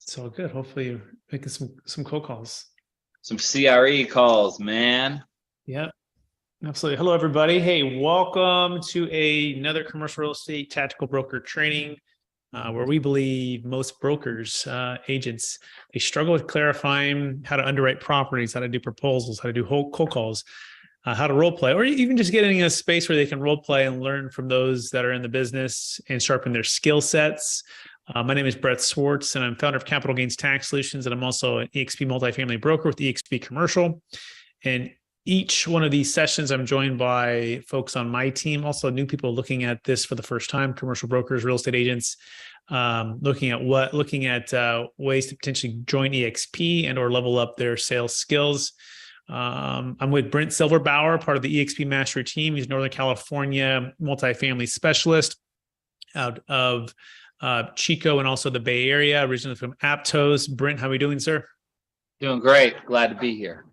It's all good. Hopefully you're making some cold calls. Some CRE calls, man. Yep. Absolutely. Hello, everybody. Hey, welcome to another commercial real estate tactical broker training, where we believe most brokers, agents, they struggle with clarifying how to underwrite properties, how to do proposals, how to do cold calls, how to role play, or even just getting a space where they can role play and learn from those that are in the business and sharpen their skill sets. My name is Brett Swarts, and I'm founder of Capital Gains Tax Solutions, and I'm also an eXp multifamily broker with eXp Commercial. And each one of these sessions, I'm joined by folks on my team, also new people looking at this for the first time, commercial brokers, real estate agents, looking at ways to potentially join eXp and or level up their sales skills. I'm with Brent Silverbauer, part of the eXp Mastery team. He's a Northern California multifamily specialist out of Chico and also the Bay Area, originally from Aptos. Brent, how are we doing, sir? Doing great. Glad to be here.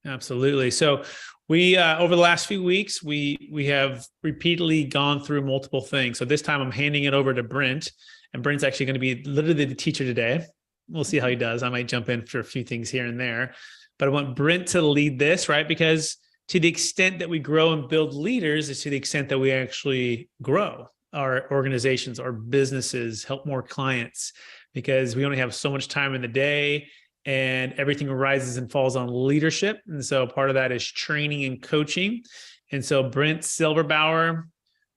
Absolutely. So we, over the last few weeks, we have repeatedly gone through multiple things. So this time I'm handing it over to Brent, and Brent's actually going to be literally the teacher today. We'll see how he does. I might jump in for a few things here and there, but I want Brent to lead this, right? Because to the extent that we grow and build leaders is to the extent that we actually grow our organizations, our businesses, help more clients, because we only have so much time in the day and everything rises and falls on leadership. And so part of that is training and coaching. And so Brent Silverbauer,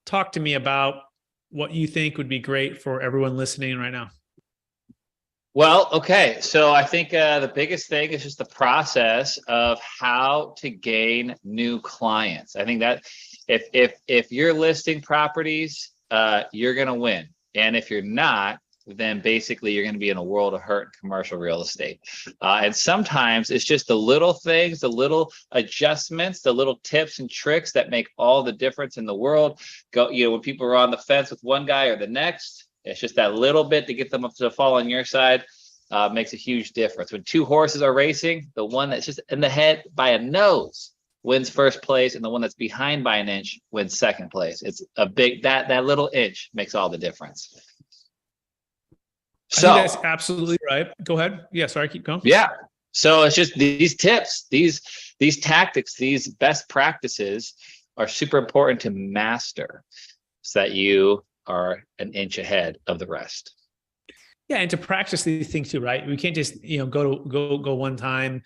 talk to me about what you think would be great for everyone listening right now. Well, okay. So I think the biggest thing is just the process of how to gain new clients. I think that if you're listing properties, you're going to win. And if you're not, then basically you're going to be in a world of hurt in commercial real estate. And sometimes it's just the little things, the little adjustments, the little tips and tricks that make all the difference in the world. When people are on the fence with one guy or the next, it's just that little bit to get them up to fall on your side makes a huge difference. When two horses are racing, the one that's just in the head by a nose wins first place, and the one that's behind by an inch wins second place. It's a big, that little inch makes all the difference. So I think that's absolutely right. Go ahead. Yeah, sorry, keep going. Yeah. So it's just these tips, these tactics, these best practices are super important to master so that you are an inch ahead of the rest. Yeah, and to practice these things too, right? We can't just go one time.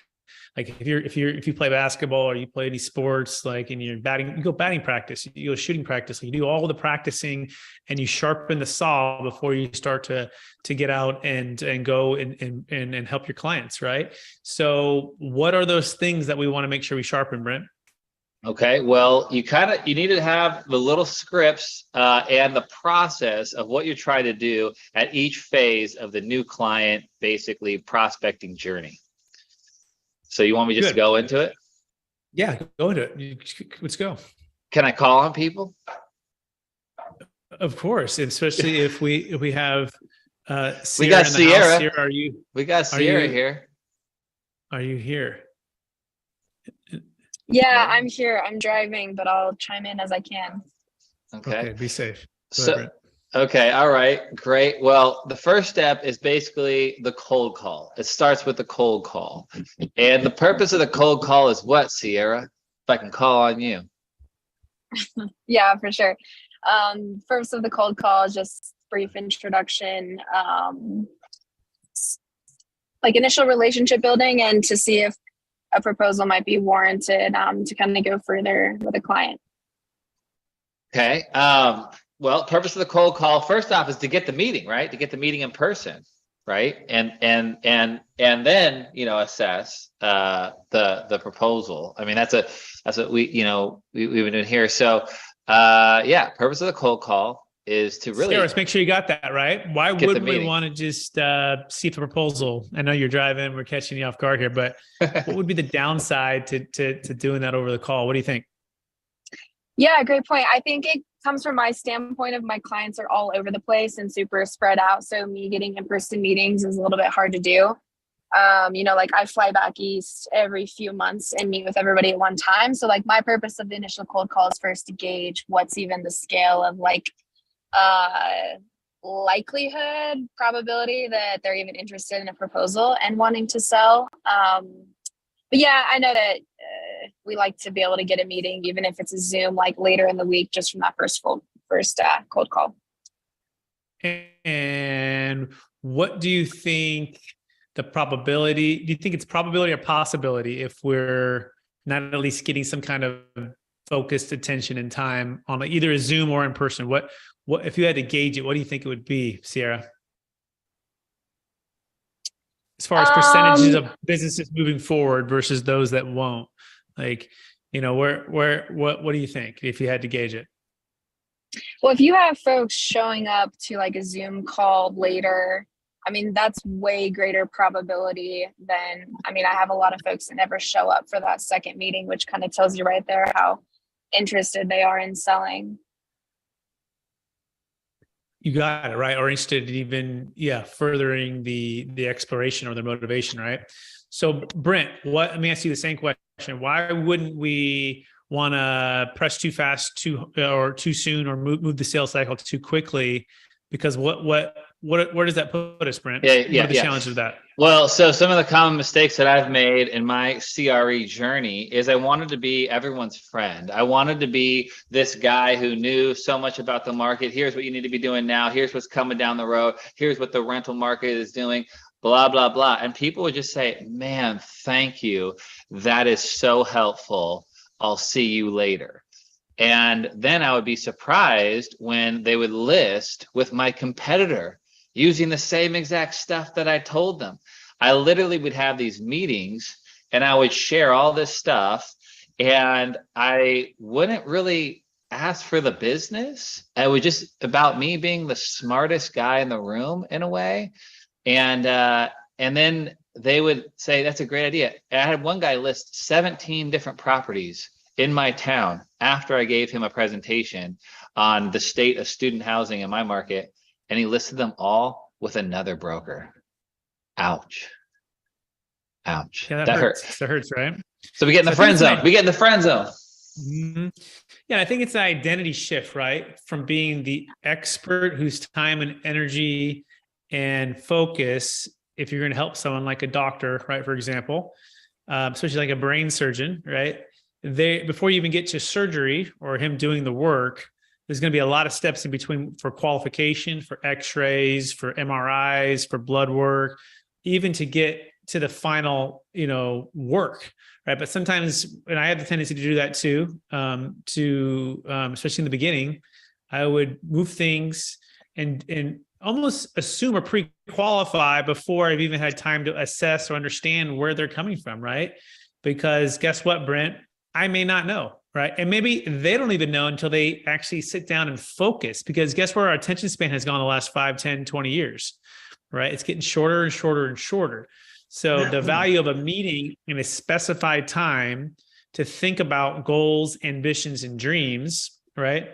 Like if you play basketball or you play any sports, like in your batting, you go batting practice, you go shooting practice, you do all the practicing and you sharpen the saw before you start to get out and go and help your clients, right? So what are those things that we want to make sure we sharpen, Brent? Okay, well, you need to have the little scripts and the process of what you're trying to do at each phase of the new client, basically prospecting journey. So you want me just to go into it? Yeah, go into it. Let's go. Can I call on people? Of course, especially if we have Sierra. We got Sierra. Sierra, we got Sierra here. Are you here? Yeah, I'm here. I'm driving, but I'll chime in as I can. Okay, be safe. Okay, all right, great. Well, the first step is basically the cold call. It starts with the cold call. And the purpose of the cold call is what, Sierra? If I can call on you. Yeah, for sure. First of the cold call is just brief introduction, like initial relationship building, and to see if a proposal might be warranted to kind of go further with a client. Okay. Well, purpose of the cold call, first off, is to get the meeting, right? To get the meeting in person, right? And then, assess the proposal. I mean, that's what we've been doing here. So purpose of the cold call is to really let's make sure you got that right. Why wouldn't we want to just see the proposal? I know you're driving, we're catching you off guard here, but what would be the downside to doing that over the call? What do you think? Yeah, great point. I think it comes from my standpoint of my clients are all over the place and super spread out. So me getting in-person meetings is a little bit hard to do. Like I fly back east every few months and meet with everybody at one time. So like my purpose of the initial cold call is first to gauge what's even the scale of like likelihood, probability that they're even interested in a proposal and wanting to sell. But yeah, I know that we like to be able to get a meeting, even if it's a Zoom, like later in the week, just from that first cold call. And what do you think the probability, do you think it's probability or possibility if we're not at least getting some kind of focused attention and time on either a Zoom or in person? What if you had to gauge it, what do you think it would be, Sierra? As far as percentages of businesses moving forward versus those that won't, like, what do you think if you had to gauge it? Well, if you have folks showing up to like a Zoom call later, I mean, that's way greater probability than, I mean, I have a lot of folks that never show up for that second meeting, which kind of tells you right there how interested they are in selling. You got it, right? Or interested in even, furthering the exploration or their motivation, right? So Brent, let me ask you the same question. Why wouldn't we want to press too fast, or too soon, or move the sales cycle too quickly? Because where does that put us, Brent? What are the challenges of that? Well, so some of the common mistakes that I've made in my CRE journey is I wanted to be everyone's friend. I wanted to be this guy who knew so much about the market. Here's what you need to be doing now. Here's what's coming down the road. Here's what the rental market is doing, blah, blah, blah. And people would just say, man, thank you. That is so helpful. I'll see you later. And then I would be surprised when they would list with my competitor using the same exact stuff that I told them. I literally would have these meetings and I would share all this stuff and I wouldn't really ask for the business. It was just about me being the smartest guy in the room in a way. And then they would say, that's a great idea. And I had one guy list 17 different properties in my town after I gave him a presentation on the state of student housing in my market. And he listed them all with another broker. Ouch. Ouch. Yeah, that hurts. That hurts, right? So we get in the friend zone. We get in the friend zone. Mm-hmm. Yeah, I think it's an identity shift, right? From being the expert whose time and energy and focus, if you're going to help someone like a doctor, right, for example, especially like a brain surgeon, right? Before you even get to surgery or him doing the work, there's going to be a lot of steps in between for qualification, for x-rays, for MRIs, for blood work, even to get to the final, work, right? But sometimes, and I have the tendency to do that too, especially in the beginning, I would move things and almost assume or pre-qualify before I've even had time to assess or understand where they're coming from, right? Because guess what, Brent? I may not know, right? And maybe they don't even know until they actually sit down and focus, because guess where our attention span has gone the last 5, 10, 20 years, right? It's getting shorter and shorter and shorter. So the value of a meeting in a specified time to think about goals, ambitions, and dreams, right?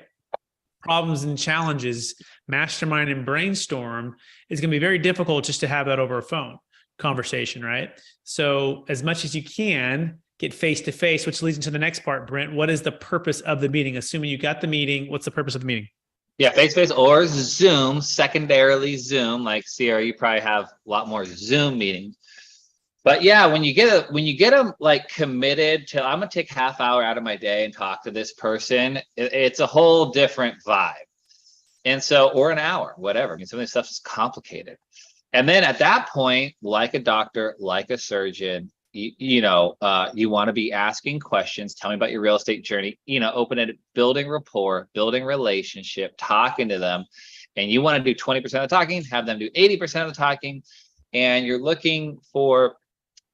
Problems and challenges, mastermind and brainstorm is going to be very difficult just to have that over a phone conversation, right? So as much as you can, get face-to-face, which leads into the next part, Brent. What is the purpose of the meeting? Assuming you got the meeting, what's the purpose of the meeting? Yeah, face-to-face or Zoom, secondarily Zoom, like CRE, you probably have a lot more Zoom meetings. But yeah, when you get them like committed to, I'm gonna take half hour out of my day and talk to this person, it's a whole different vibe. And so, or an hour, whatever. I mean, some of this stuff is complicated. And then at that point, like a doctor, like a surgeon, you want to be asking questions. Tell me about your real estate journey, open it, building rapport, building relationship, talking to them. And you want to do 20% of the talking, have them do 80% of the talking. And you're looking for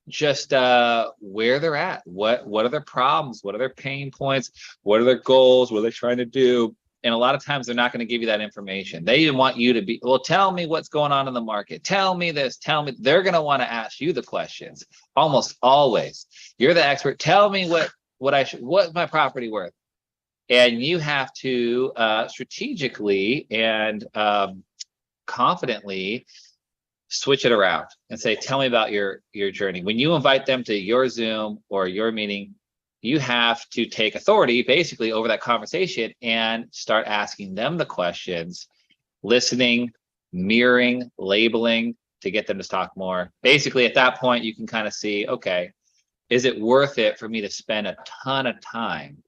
just where they're at. What are their problems? What are their pain points? What are their goals? What are they trying to do? And a lot of times they're not going to give you that information. They want you to be, well, tell me what's going on in the market. Tell me this, tell me. They're going to want to ask you the questions almost always. You're the expert. Tell me what's my property worth? And you have to strategically and confidently switch it around and say, tell me about your journey. When you invite them to your Zoom or your meeting, you have to take authority basically over that conversation and start asking them the questions, listening, mirroring, labeling to get them to talk more. Basically, at that point, you can kind of see, okay, is it worth it for me to spend a ton of time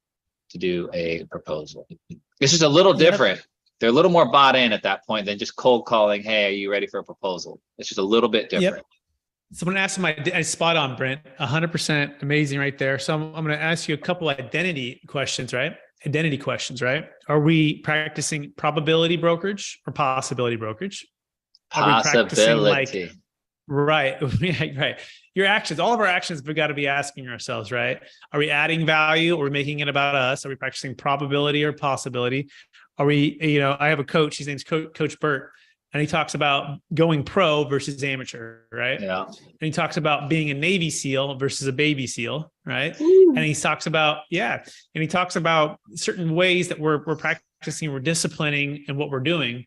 to do a proposal? It's just a little different. They're a little more bought in at that point than just cold calling, hey, are you ready for a proposal? It's just a little bit different. Yep. Someone asked spot on, Brent, 100% amazing right there. So I'm going to ask you a couple identity questions, right? Are we practicing probability brokerage or possibility brokerage? Possibility. Right. Right. Your actions, all of our actions, we've got to be asking ourselves, right? Are we adding value? Or are we making it about us? Are we practicing probability or possibility? Are we, I have a coach, his name's Coach Burt, and he talks about going pro versus amateur, right? Yeah. And he talks about being a Navy SEAL versus a baby SEAL, right? Ooh. And he talks about, certain ways that we're practicing, we're disciplining in what we're doing.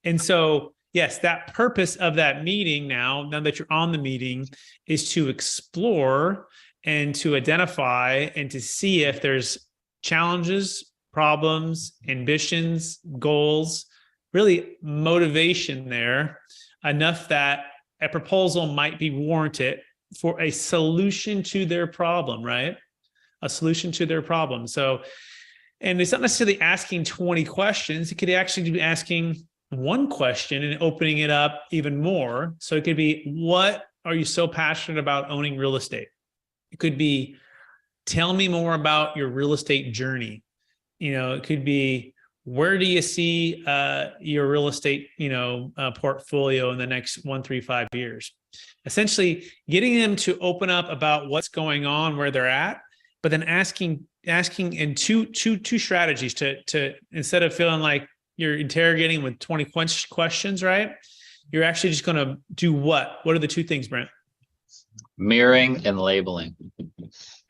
And so, yes, that purpose of that meeting now that you're on the meeting is to explore and to identify and to see if there's challenges, problems, ambitions, goals, really motivation there, enough that a proposal might be warranted for a solution to their problem, right? A solution to their problem. So, and it's not necessarily asking 20 questions. It could actually be asking one question and opening it up even more. So it could be, what are you so passionate about owning real estate? It could be, tell me more about your real estate journey. It could be, where do you see your real estate, portfolio in the next 1, 3, 5 years? Essentially getting them to open up about what's going on, where they're at, but then asking in two strategies to instead of feeling like you're interrogating with 20 questions, right? You're actually just going to do what? What are the two things, Brent? Mirroring and labeling.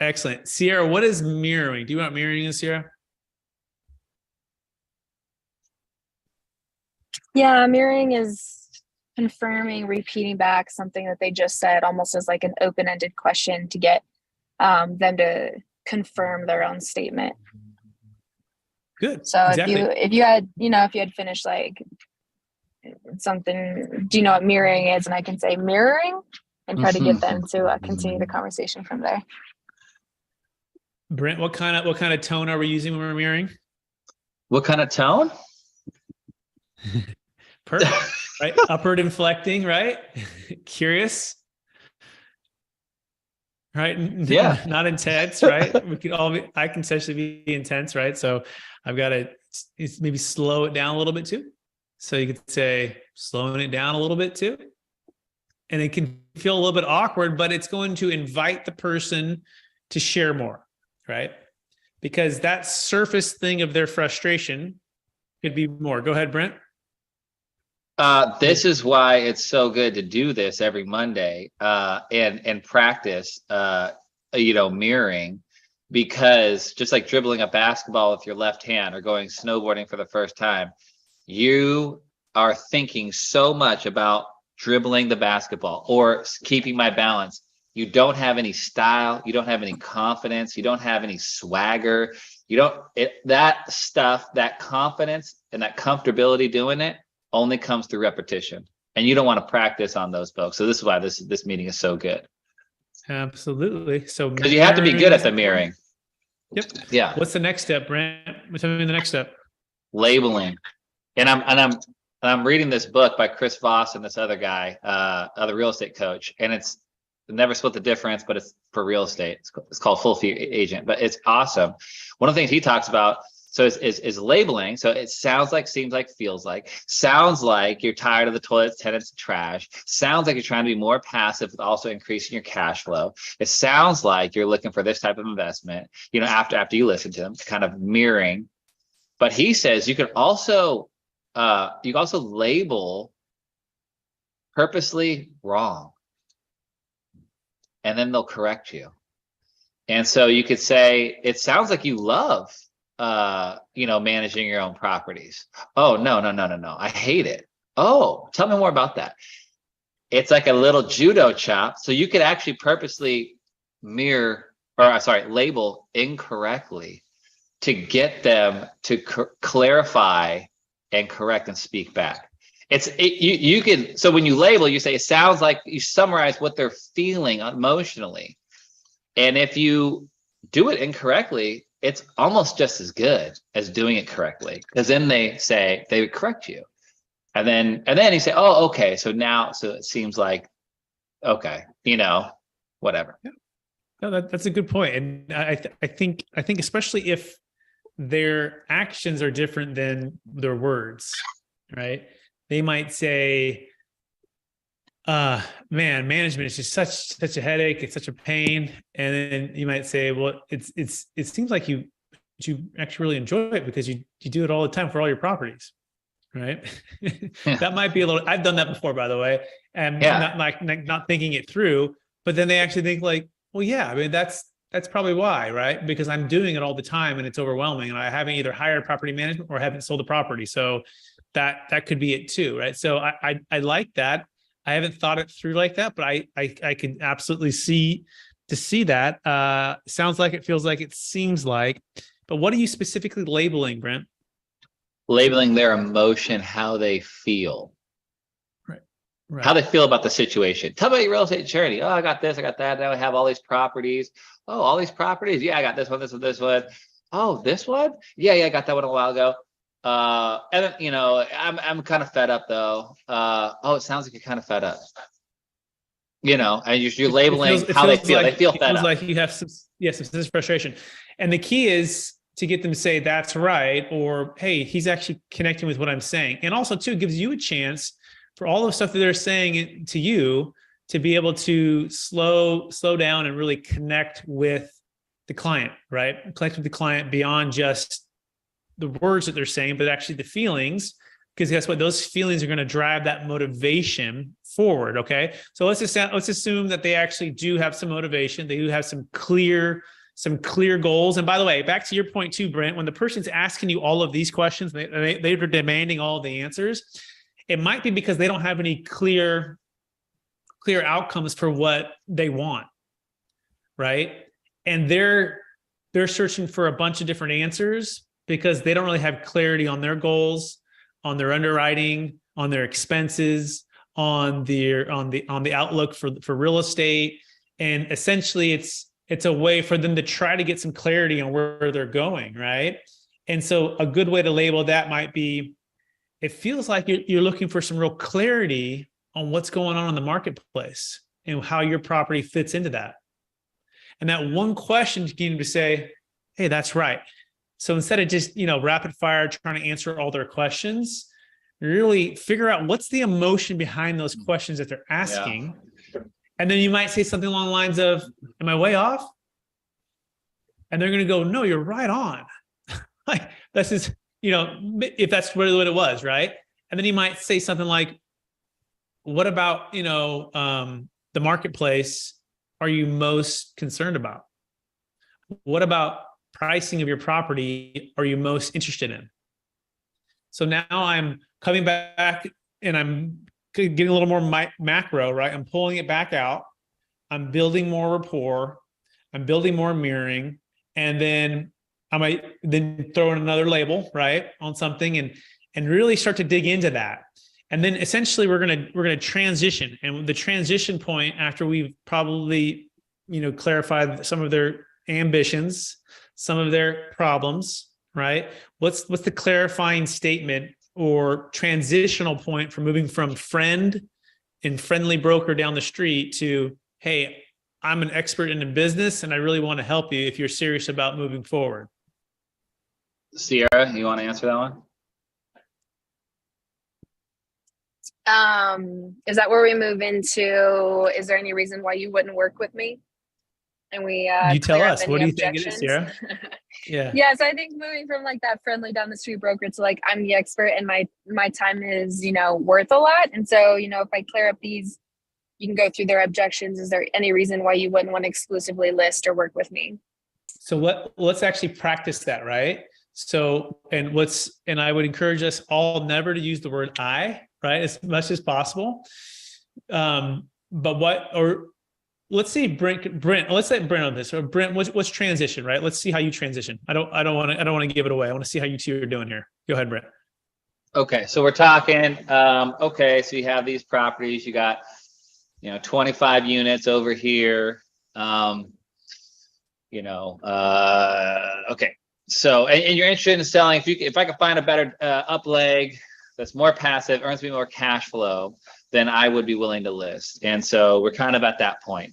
Excellent. Sierra, what is mirroring? Do you know what mirroring is, Sierra? Yeah, mirroring is confirming, repeating back something that they just said, almost as like an open-ended question to get them to confirm their own statement. Good. So exactly. if you had finished like something, do you know what mirroring is? And I can say mirroring and try to get them to continue the conversation from there. Brent, what kind of tone are we using when we're mirroring? What kind of tone? Perfect. Right. Upward inflecting, right? Curious. Right. Yeah. Not intense, right? I can essentially be intense, right? So I've got to maybe slow it down a little bit too. So you could say slowing it down a little bit too. And it can feel a little bit awkward, but it's going to invite the person to share more, right? Because that surface thing of their frustration could be more. Go ahead, Brent. This is why it's so good to do this every Monday and practice, mirroring, because just like dribbling a basketball with your left hand or going snowboarding for the first time, you are thinking so much about dribbling the basketball or keeping my balance. You don't have any style. You don't have any confidence. You don't have any swagger. That stuff, that confidence and that comfortability doing it only comes through repetition, and you don't want to practice on those folks. So this is why this meeting is so good. Absolutely. So because you have to be good at the mirroring. Yep. Yeah. What's the next step, Brent? Tell me the next step. Labeling. And I'm reading this book by Chris Voss and this other guy, other real estate coach, and it's Never Split the Difference, but it's for real estate. It's called Full Fee Agent, but it's awesome. One of the things he talks about is labeling. So it sounds like, seems like, feels like, sounds like you're tired of the toilets, tenants, and trash. Sounds like you're trying to be more passive with also increasing your cash flow. It sounds like you're looking for this type of investment, after you listen to them, kind of mirroring. But he says you can also label purposely wrong, and then they'll correct you. And so you could say, it sounds like you love managing your own properties. Oh, no. I hate it. Oh, tell me more about that. It's like a little judo chop. So you could actually purposely label incorrectly to get them to clarify and correct and speak back. you can, so when you label, you say, it sounds like you summarize what they're feeling emotionally. And if you do it incorrectly, it's almost just as good as doing it correctly, because then they would correct you. And then you say, oh, okay. So it seems like, okay, whatever. Yeah. No, that's a good point. And I think especially if their actions are different than their words, right? They might say, man, management is just such a headache. It's such a pain. And then you might say, well, it seems like you actually really enjoy it because you do it all the time for all your properties. Right. Yeah. That might be a little, I've done that before, by the way, and not thinking it through, but then they actually think like, well, yeah, I mean, that's probably why, right? Because I'm doing it all the time and it's overwhelming and I haven't either hired property management or haven't sold the property. So that could be it too. Right. So I like that. I haven't thought it through like that, but I can absolutely see that. Sounds like it, feels like it, seems like, but what are you specifically labeling, Brent? Labeling their emotion, how they feel. Right. How they feel about the situation. Tell me about your real estate journey. Oh, I got this, I got that. Now I have all these properties. Oh, all these properties. Yeah, I got this one, this one, this one. Oh, this one? Yeah, I got that one a while ago. And then, I'm kind of fed up though. Oh, it sounds like you're kind of fed up. And you're labeling how they feel. They feel fed up. It feels like you have some frustration. And the key is to get them to say, that's right, or, hey, he's actually connecting with what I'm saying. And also, too, gives you a chance for all the stuff that they're saying to you to be able to slow down and really connect with the client, right? Connect with the client beyond just the words that they're saying, but actually the feelings, because guess what? Those feelings are going to drive that motivation forward, okay? So let's assume that they actually do have some motivation. They do have some clear goals. And by the way, back to your point too, Brent, when the person's asking you all of these questions, they're demanding all the answers, it might be because they don't have any clear outcomes for what they want, right? And they're searching for a bunch of different answers because they don't really have clarity on their goals, on their underwriting, on their expenses, on the outlook for real estate. And essentially it's a way for them to try to get some clarity on where they're going, right? And so a good way to label that might be, it feels like you're looking for some real clarity on what's going on in the marketplace and how your property fits into that. And that one question can you to say, hey, that's right. So instead of just, rapid fire trying to answer all their questions, really figure out what's the emotion behind those questions that they're asking. Yeah. And then you might say something along the lines of, am I way off? And they're going to go, no, you're right on. Like, this is, if that's really what it was, right? And then you might say something like, what about, the marketplace are you most concerned about? What about pricing of your property are you most interested in? So now I'm coming back and I'm getting a little more macro, right? I'm pulling it back out. I'm building more rapport. I'm building more mirroring. And then I might then throw in another label, right, on something and really start to dig into that. And then essentially we're gonna transition. And the transition point, after we've probably, clarified some of their ambitions, some of their problems, right? What's the clarifying statement or transitional point for moving from friend and friendly broker down the street to, hey, I'm an expert in the business and I really want to help you if you're serious about moving forward? Sierra, you want to answer that one? Is that where we move into, is there any reason why you wouldn't work with me? And we you tell us, what do you think it is, Sierra? Yeah. Yeah. So I think moving from like that friendly down the street broker to like, I'm the expert and my time is, worth a lot. And so, if I clear up these, you can go through their objections. Is there any reason why you wouldn't want to exclusively list or work with me? So let's actually practice that, right? So, and I would encourage us all never to use the word I, right? As much as possible. Let's see, Brent, let's let Brent on this. So Brent, what's transition, right? Let's see how you transition. I don't want to give it away. I want to see how you two are doing here. Go ahead, Brent. Okay, so we're talking, okay, so you have these properties, you got, 25 units over here. Okay. So, and you're interested in selling, if I could find a better up leg that's more passive, earns me more cash flow, then I would be willing to list. And so we're kind of at that point.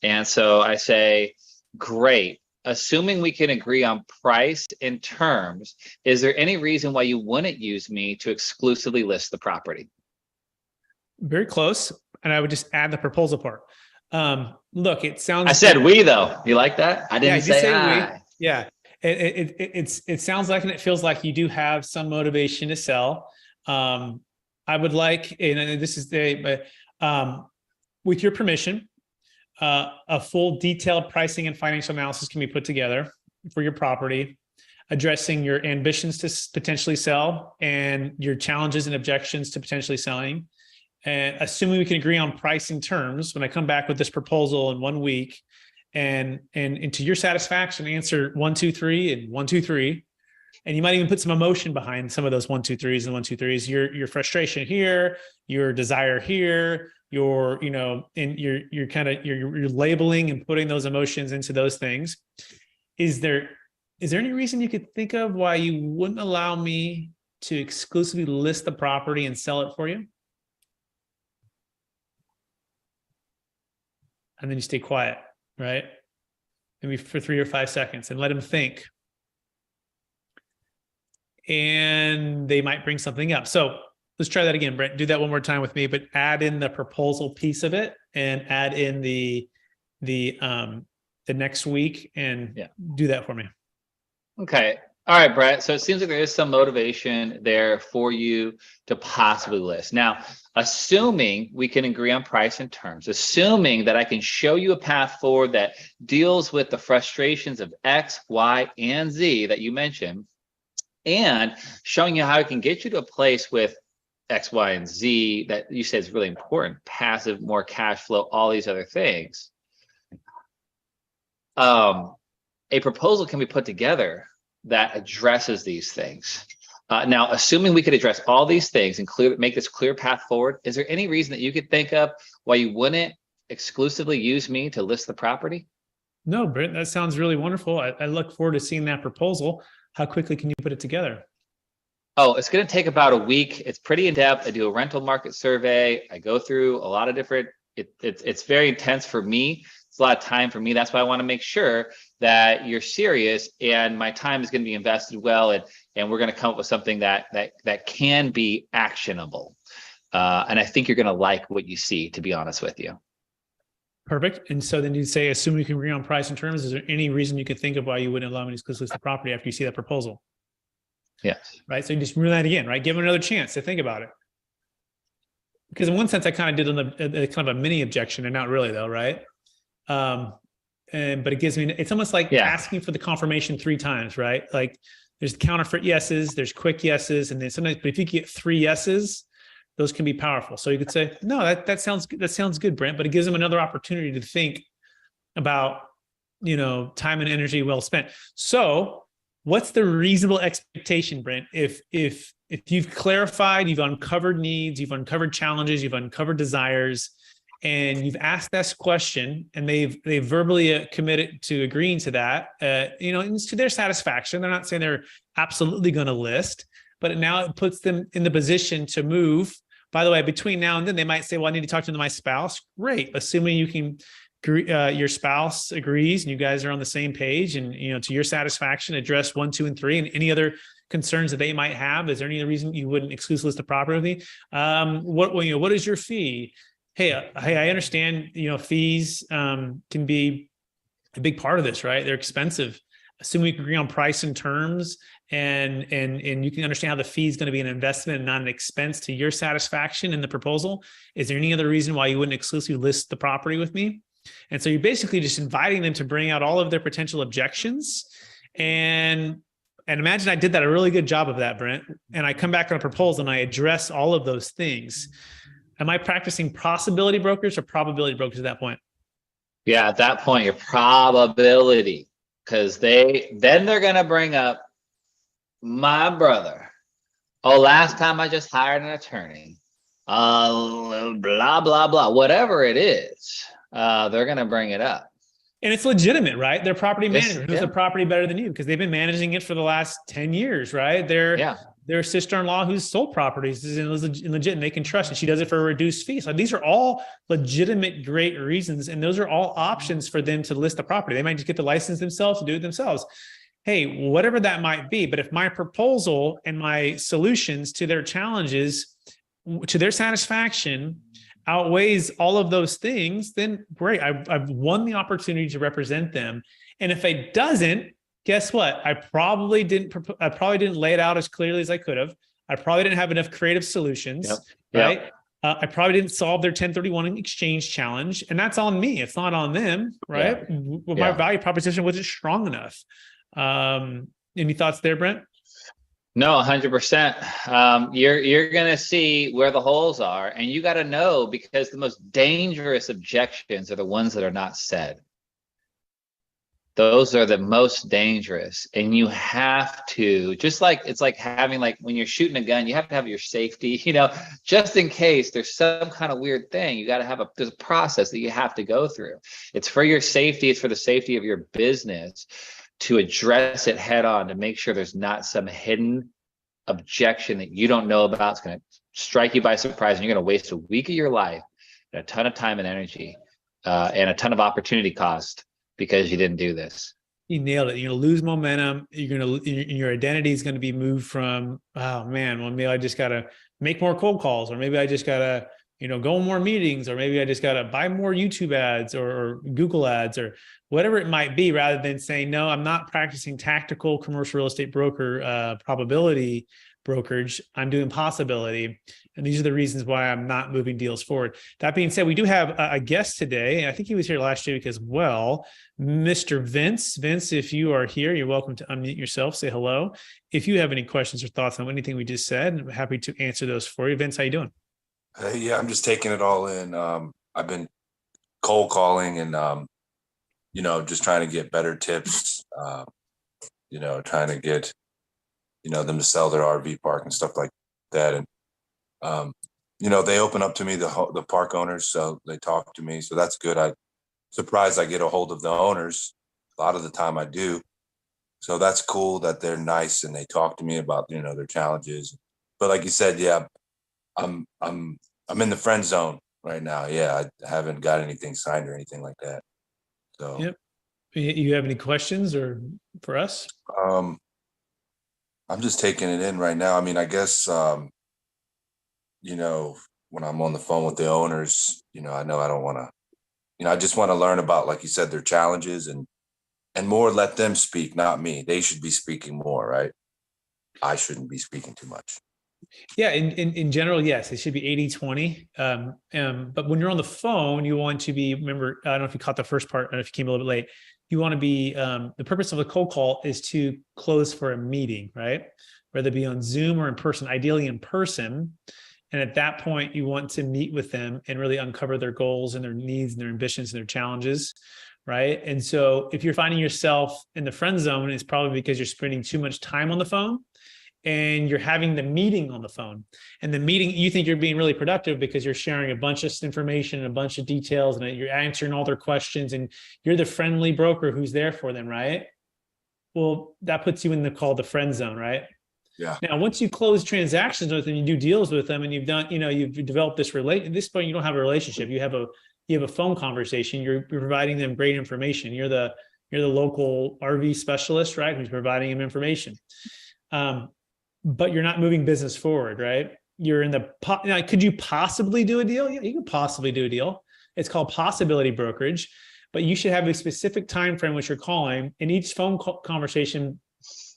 And so I say, great. Assuming we can agree on price and terms, is there any reason why you wouldn't use me to exclusively list the property? Very close. And I would just add the proposal part. Look, it sounds. I said we though. You like that? I didn't say I. We. Yeah. It sounds like, and it feels like you do have some motivation to sell. I would like, and this is with your permission, a full detailed pricing and financial analysis can be put together for your property, addressing your ambitions to potentially sell and your challenges and objections to potentially selling. And assuming we can agree on pricing terms, when I come back with this proposal in 1 week and to your satisfaction, answer 1, 2, 3 and 1, 2, 3. And you might even put some emotion behind some of those 1, 2, 3s and 1, 2, 3s, your frustration here, your desire here, your labeling and putting those emotions into those things. Is there any reason you could think of why you wouldn't allow me to exclusively list the property and sell it for you? And then you stay quiet, right? Maybe for 3 or 5 seconds and let them think. And they might bring something up. So let's try that again, Brent. Do that one more time with me, but add in the proposal piece of it and add in the next week and do that for me. Okay. All right, Brett. So it seems like there is some motivation there for you to possibly list. Now, assuming we can agree on price and terms, assuming that I can show you a path forward that deals with the frustrations of X, Y, and Z that you mentioned, and showing you how I can get you to a place with X, Y, and Z that you said is really important, passive, more cash flow, all these other things. A proposal can be put together that addresses these things. Now, assuming we could address all these things and make this clear path forward, is there any reason that you could think of why you wouldn't exclusively use me to list the property? No, Brent, that sounds really wonderful. I look forward to seeing that proposal. How quickly can you put it together? Oh, it's going to take about a week. It's pretty in depth. I do a rental market survey. I go through a lot of different, it's very intense for me. It's a lot of time for me. That's why I want to make sure that you're serious and my time is going to be invested well. And we're going to come up with something that can be actionable. And I think you're going to like what you see, to be honest with you. Perfect. And so then you'd say, assuming you can agree on price and terms, is there any reason you could think of why you wouldn't allow me to exclusively list the property after you see that proposal? Yes. Right. So you just rule that again, right? Give them another chance to think about it. Because in one sense, I kind of did on the kind of a mini objection, and not really though, right? But it gives me, it's almost like asking for the confirmation 3 times, right? Like there's counterfeit yeses, there's quick yeses, and then sometimes, but if you get 3 yeses, those can be powerful. So you could say, no, that sounds good. That sounds good, Brent, but it gives them another opportunity to think about, time and energy well spent. So what's the reasonable expectation, Brent? If you've clarified, you've uncovered needs, you've uncovered challenges, you've uncovered desires, and you've asked this question, and they've verbally committed to agreeing to that, it's to their satisfaction. They're not saying they're absolutely going to list, but now it puts them in the position to move. By the way, between now and then, they might say, well, I need to talk to my spouse. Great. Assuming you can, your spouse agrees and you guys are on the same page and, to your satisfaction, address 1, 2, and 3 and any other concerns that they might have. Is there any reason you wouldn't exclusively list the property with me? What is your fee? Hey, I understand, fees can be a big part of this, right? They're expensive. Assuming we can agree on price and terms and you can understand how the fee is going to be an investment and not an expense to your satisfaction in the proposal. Is there any other reason why you wouldn't exclusively list the property with me? And so you're basically just inviting them to bring out all of their potential objections. And imagine I did that a really good job of that, Brent. And I come back on a proposal and I address all of those things. Am I practicing possibility brokers or probability brokers at that point? Yeah, at that point, your probability, because they're going to bring up my brother Oh, last time I just hired an attorney. Blah, blah, blah, whatever it is, they're going to bring it up. And it's legitimate, right? They're property manager. Who's Yeah. the property better than you? Because they've been managing it for the last 10 years, right? Their sister-in-law who's sold properties is legit and they can trust it. She does it for a reduced fee. So these are all legitimate, great reasons. And those are all options for them to list the property. They might just get the license themselves to do it themselves. Hey, whatever that might be. But if my proposal and my solutions to their challenges, to their satisfaction, outweighs all of those things, then great. I've won the opportunity to represent them. And if it doesn't, guess what? I probably didn't lay it out as clearly as I could have. I probably didn't have enough creative solutions, right? Yep. I probably didn't solve their 1031 exchange challenge, and that's on me. It's not on them, right? Well, my value proposition wasn't strong enough. Any thoughts there, Brent? No, 100%. You're going to see where the holes are, and you got to know, because the most dangerous objections are the ones that are not said. Those are the most dangerous, and you have to, just like it's like having, like when you're shooting a gun, you have to have your safety, just in case there's some kind of weird thing. You got to have there's a process that you have to go through. It's for your safety. It's for the safety of your business, to address it head on, to make sure there's not some hidden objection that you don't know about. It's going to strike you by surprise, and you're going to waste a week of your life and a ton of time and energy and a ton of opportunity cost because you didn't do this. You nailed it. You're going to lose momentum. Your identity is going to be moved from, oh man, well, maybe I just got to make more cold calls, or maybe I just got to, go on more meetings, or maybe I just got to buy more YouTube ads or Google ads or whatever it might be, rather than saying, no, I'm not practicing tactical commercial real estate broker probability brokerage. I'm doing possibility. And these are the reasons why I'm not moving deals forward. That being said, we do have a guest today. I think he was here last week as well, Mr. Vince. Vince, if you are here, you're welcome to unmute yourself, say hello. If you have any questions or thoughts on anything we just said, I'm happy to answer those for you. Vince, how you doing? Yeah, I'm just taking it all in. I've been cold calling and, just trying to get better tips, trying to get, them to sell their RV park and stuff like that. And, they open up to me, the park owners, so they talk to me. So that's good. I'm surprised I get a hold of the owners. A lot of the time I do. So that's cool that they're nice and they talk to me about, their challenges. But like you said, yeah, I'm in the friend zone right now. Yeah, I haven't got anything signed or anything like that. So, yep. You have any questions or for us? I'm just taking it in right now. I mean, I guess, when I'm on the phone with the owners, I know I don't want to, I just want to learn about, like you said, their challenges and more let them speak, not me. They should be speaking more, right? I shouldn't be speaking too much. Yeah, in general, yes, it should be 80-20. But when you're on the phone, you want to be, remember, I don't know if you caught the first part, I don't know if you came a little bit late. You want to be, the purpose of a cold call is to close for a meeting, right? Whether it be on Zoom or in person, ideally in person. And at that point, you want to meet with them and really uncover their goals and their needs and their ambitions and their challenges, right? And so if you're finding yourself in the friend zone, it's probably because you're spending too much time on the phone and you're having the meeting on the phone. And the meeting, you think you're being really productive because you're sharing a bunch of information and a bunch of details and you're answering all their questions and you're the friendly broker who's there for them, right? Well, that puts you in the friend zone, right? Yeah. Now, once you close transactions with them, you do deals with them, and you've done, you've developed this at this point, you don't have a relationship. You have a phone conversation. You're providing them great information. You're the local RV specialist, right? Who's providing them information. But you're not moving business forward, right? You're in now, could you possibly do a deal? Yeah, you could possibly do a deal. It's called possibility brokerage, but you should have a specific time frame which you're calling. And each phone conversation,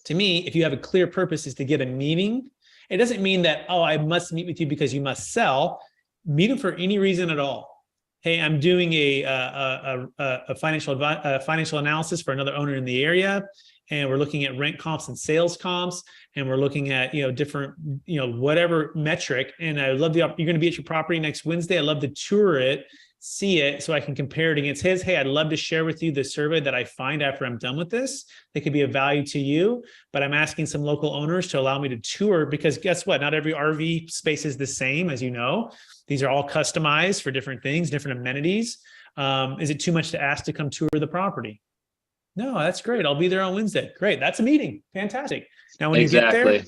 to me, if you have a clear purpose, is to get a meeting. It doesn't mean that, oh, I must meet with you because you must sell. Meet them for any reason at all. Hey, I'm doing a financial analysis for another owner in the area, and we're looking at rent comps and sales comps, and we're looking at different whatever metric. And I love you're going to be at your property next Wednesday. I'd love to tour it, see it so I can compare it against his. Hey, I'd love to share with you the survey that I find after I'm done with this. That could be of value to you, but I'm asking some local owners to allow me to tour, because guess what? Not every RV space is the same, as you know. These are all customized for different things, different amenities. Is it too much to ask to come tour the property? No, that's great. I'll be there on Wednesday. Great. That's a meeting. Fantastic. Now, when you get there,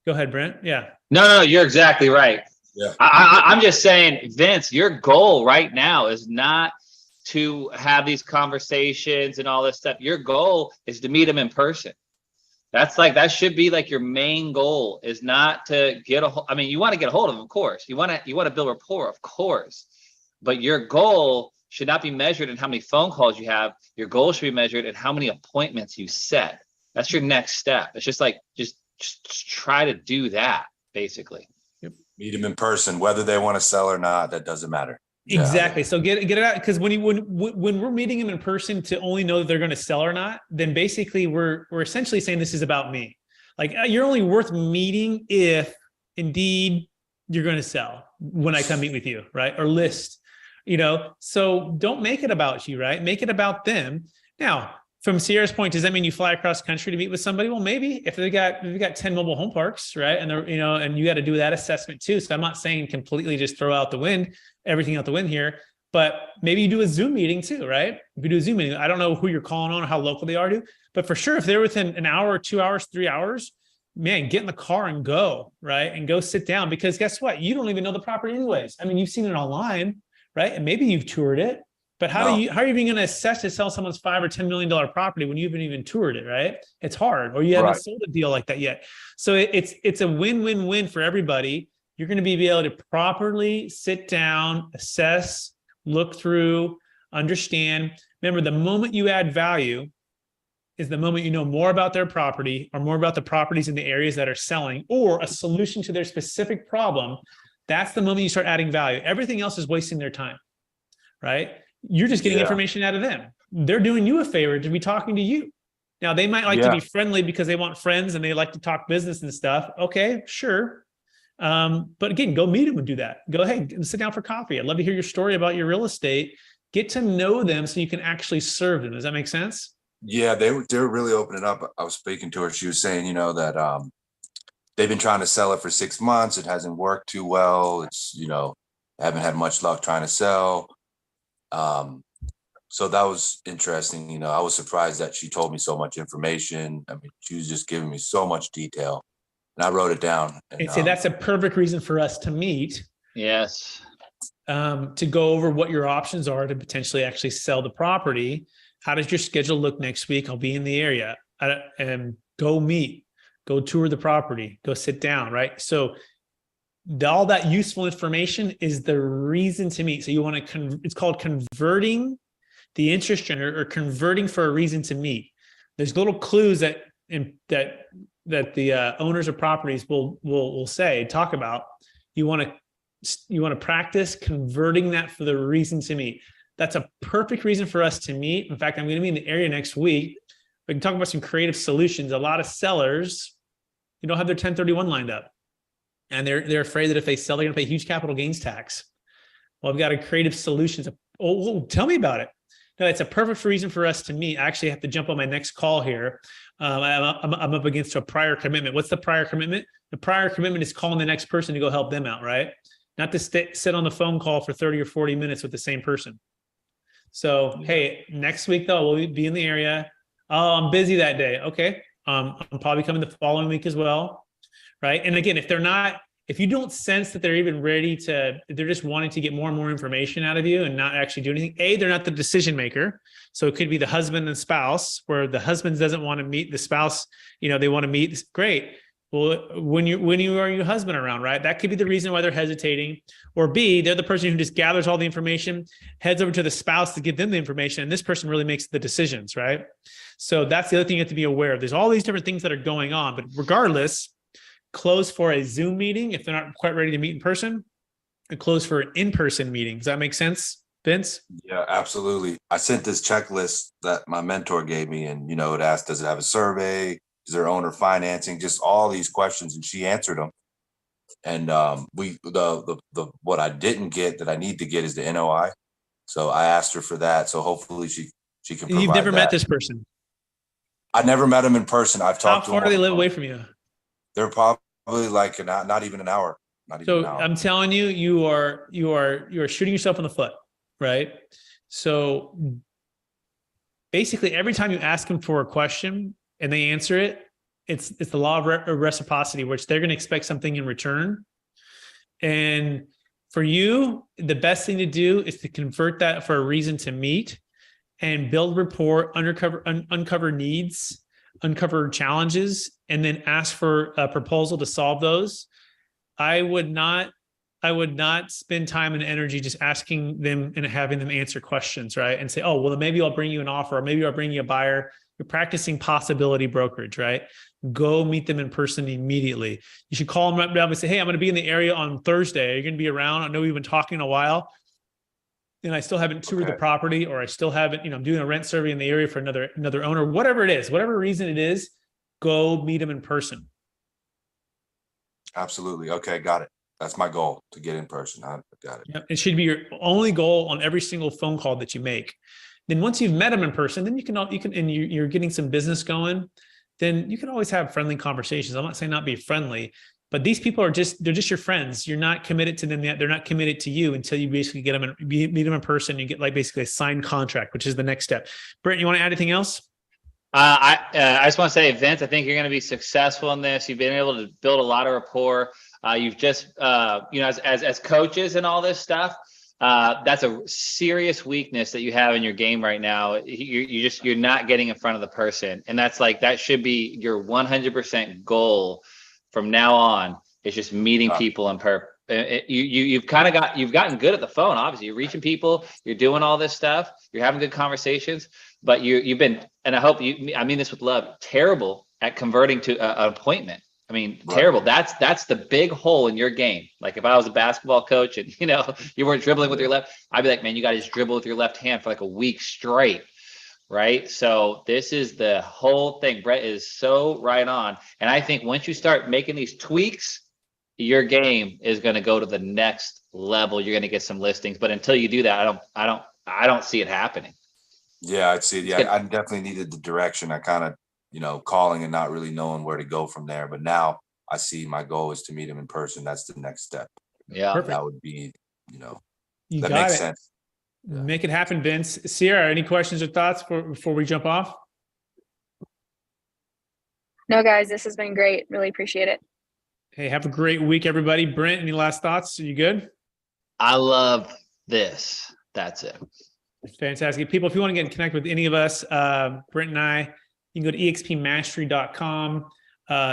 go ahead, Brent. Yeah. No, you're exactly right. Yeah. I'm just saying, Vince, your goal right now is not to have these conversations and all this stuff. Your goal is to meet them in person. That should be like your main goal, is not to get I mean, you want to get a hold of them, of course. You want to build rapport, of course. But your goal should not be measured in how many phone calls you have. Your goal should be measured in how many appointments you set. That's your next step. It's just like, just try to do that, basically. Meet them in person, whether they want to sell or not, that doesn't matter. Exactly. So get it out, because when we're meeting them in person to only know that they're going to sell or not, then basically we're essentially saying this is about me. Like, you're only worth meeting if indeed you're going to sell when I come meet with you, right? Or list, so don't make it about you, right? Make it about them. Now, from Sierra's point, does that mean you fly across country to meet with somebody? Well, maybe if we've got 10 mobile home parks, right? And they're, and you got to do that assessment too. So I'm not saying completely just throw out the wind, everything out the wind here, but maybe you do a Zoom meeting too, right? If you do a Zoom meeting, I don't know who you're calling on or how local they are to, but for sure, if they're within an hour, 2 hours, 3 hours, man, get in the car and go, right? And go sit down, because guess what? You don't even know the property anyways. I mean, you've seen it online, right? And maybe you've toured it. But how are you even going to assess to sell someone's $5 or $10 million property when you haven't even toured it, right? It's hard, or you haven't sold a deal like that yet. So it's a win-win-win for everybody. You're going to be able to properly sit down, assess, look through, understand. Remember, the moment you add value is the moment you know more about their property, or more about the properties in the areas that are selling, or a solution to their specific problem. That's the moment you start adding value. Everything else is wasting their time, right? You're just getting information out of them. They're doing you a favor to be talking to you. Now, they might like to be friendly because they want friends and they like to talk business and stuff. Okay, sure. But again, go meet them and do that. Go, hey, sit down for coffee. I'd love to hear your story about your real estate. Get to know them so you can actually serve them. Does that make sense? Yeah, they were really opening up. I was speaking to her. She was saying, that they've been trying to sell it for 6 months. It hasn't worked too well. It's, haven't had much luck trying to sell. So that was interesting. I was surprised that she told me so much information. I mean, she was just giving me so much detail, and I wrote it down. And say that's a perfect reason for us to meet. Yes. To go over what your options are to potentially actually sell the property. How does your schedule look next week? I'll be in the area, and go meet, go tour the property, go sit down. Right. So all that useful information is the reason to meet. So you want to, it's called converting the interest or converting for a reason to meet. There's little clues that the owners of properties will talk about. You want to practice converting that for the reason to meet. That's a perfect reason for us to meet. In fact, I'm going to be in the area next week. We can talk about some creative solutions. A lot of sellers, don't have their 1031 lined up. And they're afraid that if they sell, they're going to pay huge capital gains tax. Well, I've got a creative solutions. Oh, tell me about it. No, it's a perfect reason for us to meet. I actually have to jump on my next call here. I'm up against a prior commitment. What's the prior commitment? The prior commitment is calling the next person to go help them out, right? Not to sit on the phone call for 30 or 40 minutes with the same person. So, hey, next week though, we'll be in the area. Oh, I'm busy that day. Okay. I'm probably coming the following week as well. Right. And again, if you don't sense that they're even ready they're just wanting to get more and more information out of you and not actually do anything. They're not the decision maker. So it could be the husband and spouse, where the husband doesn't want to meet the spouse. They want to meet. Great. Well, when you are your husband around, right? That could be the reason why they're hesitating. Or B, they're the person who just gathers all the information, heads over to the spouse to give them the information, and this person really makes the decisions, right? So that's the other thing you have to be aware of. There's all these different things that are going on, but regardless, close for a Zoom meeting if they're not quite ready to meet in person, and close for an in-person meeting. Does that make sense, Vince? Yeah, absolutely. I sent this checklist that my mentor gave me, and it asked, does it have a survey? Is there owner financing? Just all these questions, and she answered them. And what I didn't get that I need to get is the NOI. So I asked her for that. So hopefully she can provide You've never that. met this person? I never met him in person. I've talked to him. How far do they live away from you? They're probably like not even an hour. Not even an hour. I'm telling you, you are shooting yourself in the foot, right? So basically, every time you ask them for a question and they answer it, it's the law of reciprocity, which they're going to expect something in return. And for you, the best thing to do is to convert that for a reason to meet and build rapport, uncover needs, uncover challenges, and then ask for a proposal to solve those. I would not spend time and energy just asking them and having them answer questions, right? And say, oh, well, maybe I'll bring you an offer, or maybe I'll bring you a buyer. You're practicing possibility brokerage, right? Go meet them in person immediately. You should call them up and say, hey, I'm going to be in the area on Thursday. Are you going to be around? I know we've been talking a while and I still haven't toured the property, or I still haven't, I'm doing a rent survey in the area for another owner, whatever it is, whatever reason it is, go meet them in person. Absolutely. Okay. Got it. That's my goal, to get in person. I got it. Yeah, it should be your only goal on every single phone call that you make. Then once you've met them in person, then you're getting some business going, then you can always have friendly conversations. I'm not saying not be friendly, but these people they're just your friends. You're not committed to them yet. They're not committed to you until you basically meet them in person. You get like basically a signed contract, which is the next step. Brent, you want to add anything else? I just want to say, Vince, I think you're going to be successful in this. You've been able to build a lot of rapport. You've just, as coaches and all this stuff, that's a serious weakness that you have in your game right now. You're not getting in front of the person. And that should be your 100% goal from now on, is just meeting people in person. You've gotten good at the phone. Obviously, you're reaching people, you're doing all this stuff, you're having good conversations, but you've been, and I mean this with love, terrible at converting to an appointment. I mean, terrible. That's the big hole in your game. Like if I was a basketball coach and you weren't dribbling with your left, I'd be like, man, you got to just dribble with your left hand for like a week straight. Right. So this is the whole thing. Brett is so right on. And I think once you start making these tweaks, your game is going to go to the next level. You're going to get some listings, but until you do that, I don't see it happening. Yeah, I'd see it. Yeah, I definitely needed the direction. I kind of, calling and not really knowing where to go from there. But now I see my goal is to meet him in person. That's the next step. Yeah. Perfect. That would be, you that got makes it. sense. Yeah. Make it happen, Vince. Sierra, any questions or thoughts before we jump off? No, guys, this has been great. Really appreciate it. Hey, have a great week, everybody. Brent, any last thoughts? Are you good? I love this. That's it. Fantastic. People, if you want to get in connect with any of us, Brent and I, you can go to expmastery.com.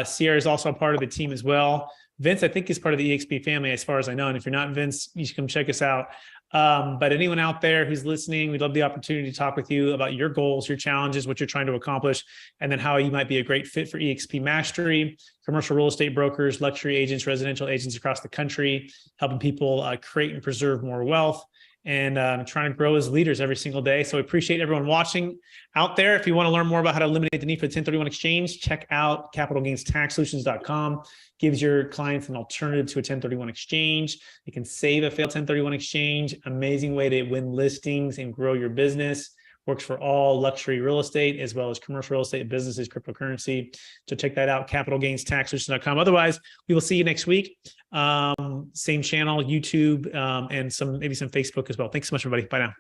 Sierra is also a part of the team as well. Vince, I think, is part of the eXp family as far as I know. And if you're not Vince, you should come check us out. But anyone out there who's listening, we'd love the opportunity to talk with you about your goals, your challenges, what you're trying to accomplish, and then how you might be a great fit for eXp Mastery, commercial real estate brokers, luxury agents, residential agents across the country, helping people create and preserve more wealth, and trying to grow as leaders every single day. So we appreciate everyone watching out there. If you want to learn more about how to eliminate the need for the 1031 exchange, check out capitalgainstaxsolutions.com. Gives your clients an alternative to a 1031 exchange. You can save a failed 1031 exchange. Amazing way to win listings and grow your business. Works for all luxury real estate as well as commercial real estate businesses, cryptocurrency. So check that out, capitalgainstaxsolutions.com. Otherwise, we will see you next week. Same channel, YouTube, and maybe some Facebook as well. Thanks so much, everybody. Bye now.